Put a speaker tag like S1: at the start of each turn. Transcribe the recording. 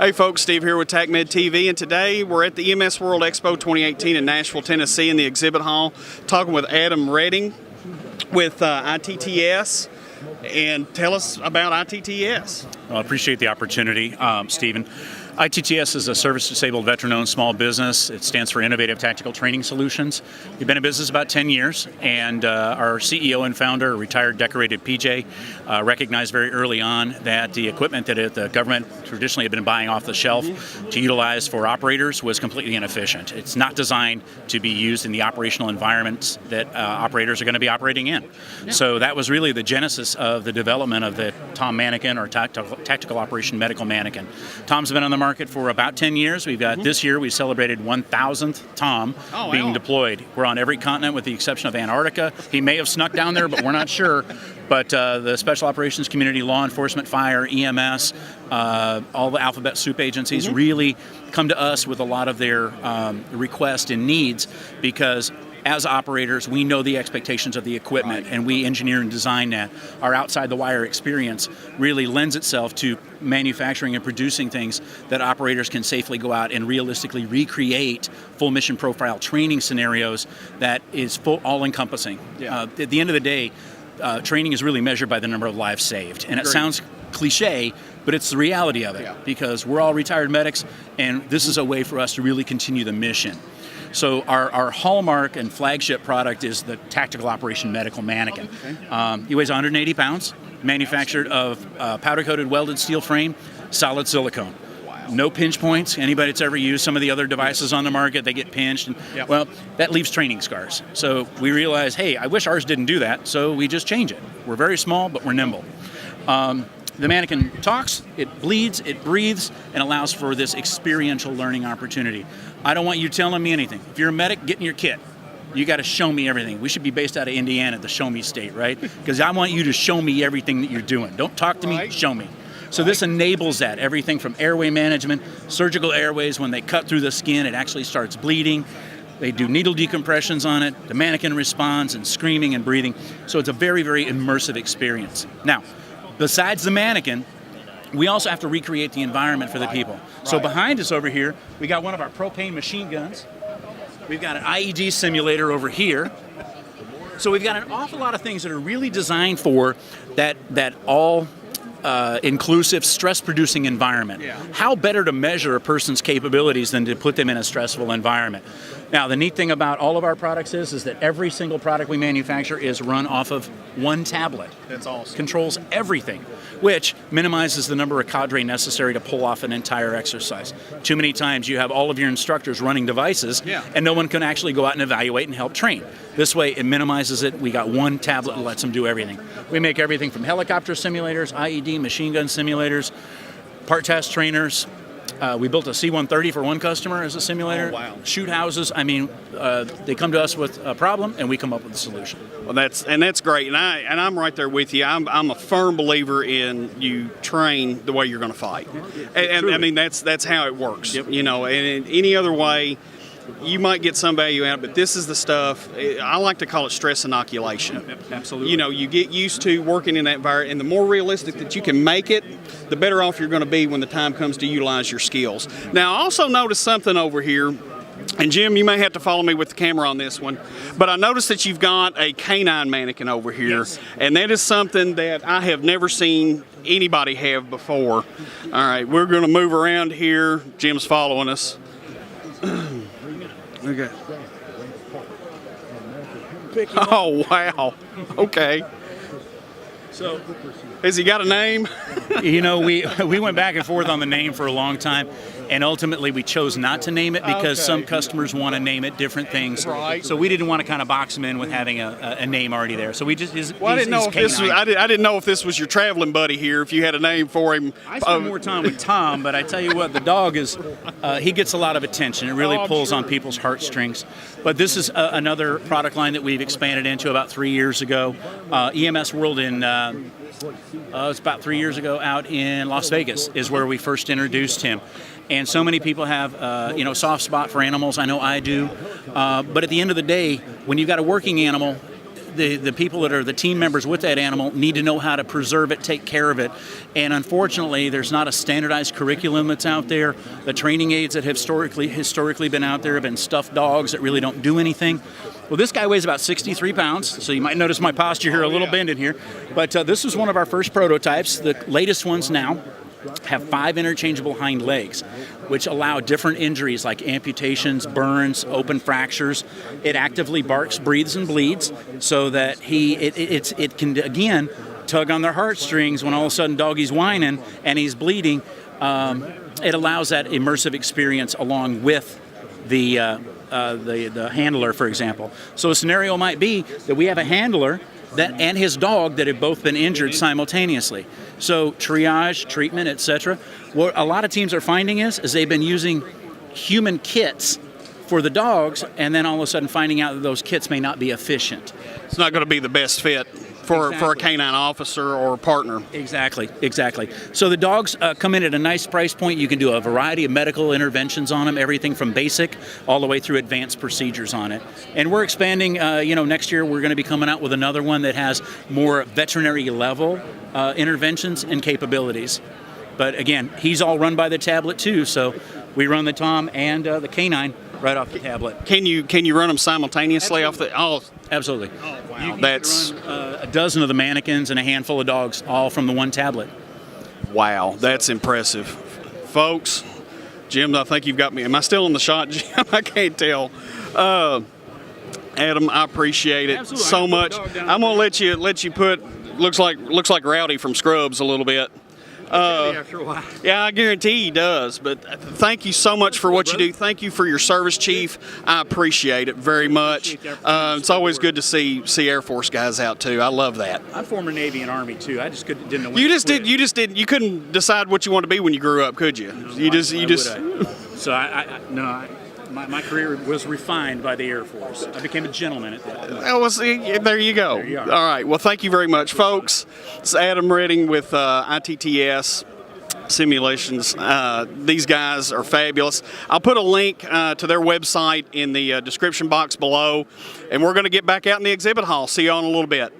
S1: Hey folks, Steve here with TacMed TV, and today we're at the EMS World Expo 2018 in Nashville, Tennessee in the exhibit hall, talking with Adam Redding with ITTS. And tell us about ITTS.
S2: Well, I appreciate the opportunity, Stephen. ITTS is a service-disabled veteran-owned small business. It stands for Innovative Tactical Training Solutions. We've been in business about 10 years, and our CEO and founder, retired decorated PJ, recognized very early on that the equipment that the government traditionally had been buying off the shelf to utilize for operators was completely inefficient. It's not designed to be used in the operational environments that operators are going to be operating in. Yeah. So that was really the genesis of the development of the TomManikin, or Tactical Operation Medical Manikin. Tom's been on the market for about 10 years. We've got this year we celebrated 1,000th Tom being deployed. We're on every continent with the exception of Antarctica. He may have snuck down there, but we're not sure. But the special operations community, law enforcement, fire, EMS, all the alphabet soup agencies really come to us with a lot of their requests and needs, because as operators, we know the expectations of the equipment, and we engineer and design that. Our outside-the-wire experience really lends itself to manufacturing and producing things that operators can safely go out and realistically recreate full mission profile training scenarios that is full, all-encompassing. Yeah. At the end of the day, training is really measured by the number of lives saved. And it sounds cliche, but it's the reality of it, because we're all retired medics, and this is a way for us to really continue the mission. So our hallmark and flagship product is the Tactical Operation Medical Manikin. He weighs 180 pounds, manufactured of powder-coated welded steel frame, solid silicone. No pinch points. Anybody that's ever used some of the other devices on the market, they get pinched. And, well, that leaves training scars. So we realize, hey, I wish ours didn't do that, so we just change it. We're very small, but we're nimble. The mannequin talks, it bleeds, it breathes, and allows for this experiential learning opportunity. I don't want you telling me anything. If you're a medic, get in your kit. You got to show me everything. We should be based out of Indiana, the show me state, right? Because I want you to show me everything that you're doing. Don't talk to me, show me. So this enables that, everything from airway management, surgical airways. When they cut through the skin, it actually starts bleeding. They do needle decompressions on it. The mannequin responds and screaming and breathing. So it's a very, very immersive experience. Now, besides the mannequin, we also have to recreate the environment for the people. So behind us over here, we got one of our propane machine guns. We've got an IED simulator over here. So we've got an awful lot of things that are really designed for that all inclusive, stress-producing environment. How better to measure a person's capabilities than to put them in a stressful environment? Now, the neat thing about all of our products is that every single product we manufacture is run off of one tablet. That's awesome. Controls everything, which minimizes the number of cadre necessary to pull off an entire exercise. Too many times you have all of your instructors running devices, and no one can actually go out and evaluate and help train. This way, it minimizes it. We got one tablet that lets them do everything. We make everything from helicopter simulators, IED, machine gun simulators, part test trainers. We built a C-130 for one customer as a simulator. Shoot houses. I mean, they come to us with a problem, and we come up with a solution.
S1: Well, that's great, and I'm right there with you. I'm a firm believer in you train the way you're going to fight, and I mean that's how it works. You know, and in any other way, you might get some value out, but this is the stuff, I like to call it stress inoculation.
S2: Absolutely.
S1: You know, you get used to working in that environment, and the more realistic that you can make it, the better off you're going to be when the time comes to utilize your skills. Now, I also noticed something over here, and Jim, you may have to follow me with the camera on this one, but I noticed that you've got a K-9 Manikin over here, and that is something that I have never seen anybody have before. All right, we're going to move around here. Jim's following us. Okay. Oh, wow. Okay.
S2: So,
S1: has he got a name?
S2: You know, we went back and forth on the name for a long time, and ultimately we chose not to name it because some customers want to name it different things. So we didn't want to kind of box them in with having a name already there. So we just
S1: I didn't know if this was I didn't know if this was your traveling buddy here. If you had a name for him.
S2: I spend more time with Tom, but I tell you what, the dog is he gets a lot of attention. It really pulls on people's heartstrings. But this is another product line that we've expanded into about 3 years ago. EMS World in it's about 3 years ago out in Las Vegas is where we first introduced him. And so many people have, soft spot for animals. I know I do. But at the end of the day, when you've got a working animal, the people that are the team members with that animal need to know how to preserve it, take care of it. And unfortunately, there's not a standardized curriculum that's out there. The training aids that have historically been out there have been stuffed dogs that really don't do anything. Well, this guy weighs about 63 pounds, so you might notice my posture here a little bended here. But this was one of our first prototypes. The latest ones now have 5 interchangeable hind legs, which allow different injuries like amputations, burns, open fractures. It actively barks, breathes, and bleeds, so that it can, again, tug on their heartstrings when all of a sudden doggy's whining and he's bleeding. It allows that immersive experience along with the handler, for example. So a scenario might be that we have a handler and his dog that have both been injured simultaneously. So triage, treatment, etc. What a lot of teams are finding is they've been using human kits for the dogs, and then all of a sudden finding out that those kits may not be efficient.
S1: It's not going to be the best fit for a K-9 officer or partner.
S2: Exactly. So the dogs come in at a nice price point. You can do a variety of medical interventions on them, everything from basic all the way through advanced procedures on it. And we're expanding, next year we're going to be coming out with another one that has more veterinary level interventions and capabilities. But again, he's all run by the tablet too, so we run the Tom and the K-9 right off the tablet.
S1: Can you run them simultaneously off the? Oh,
S2: absolutely.
S1: Oh, wow.
S2: You can run a dozen of the mannequins and a handful of dogs, all from the one tablet.
S1: Wow, that's impressive, folks. Jim, I think you've got me. Am I still in the shot, Jim? I can't tell. Adam, I appreciate it
S2: Absolutely.
S1: so much. I'm gonna let you put. Looks like Rowdy from Scrubs a little bit.
S2: After a while.
S1: Yeah, I guarantee he does. But thank you so much for what you do. Thank you for your service, Chief. I appreciate it very much. It's always good to see Air Force guys out too. I love that.
S2: I'm former Navy and Army too. I just didn't know when
S1: You
S2: to
S1: just
S2: quit.
S1: did. You just did. You couldn't decide what you wanted to be when you grew up, could you?
S2: My career was refined by the Air Force. I became a gentleman at that point.
S1: Well, see, there you go.
S2: There you are.
S1: All right. Well, thank you very much, folks. It's Adam Redding with ITTS Simulations. These guys are fabulous. I'll put a link to their website in the description box below, and we're going to get back out in the exhibit hall. See you all in a little bit.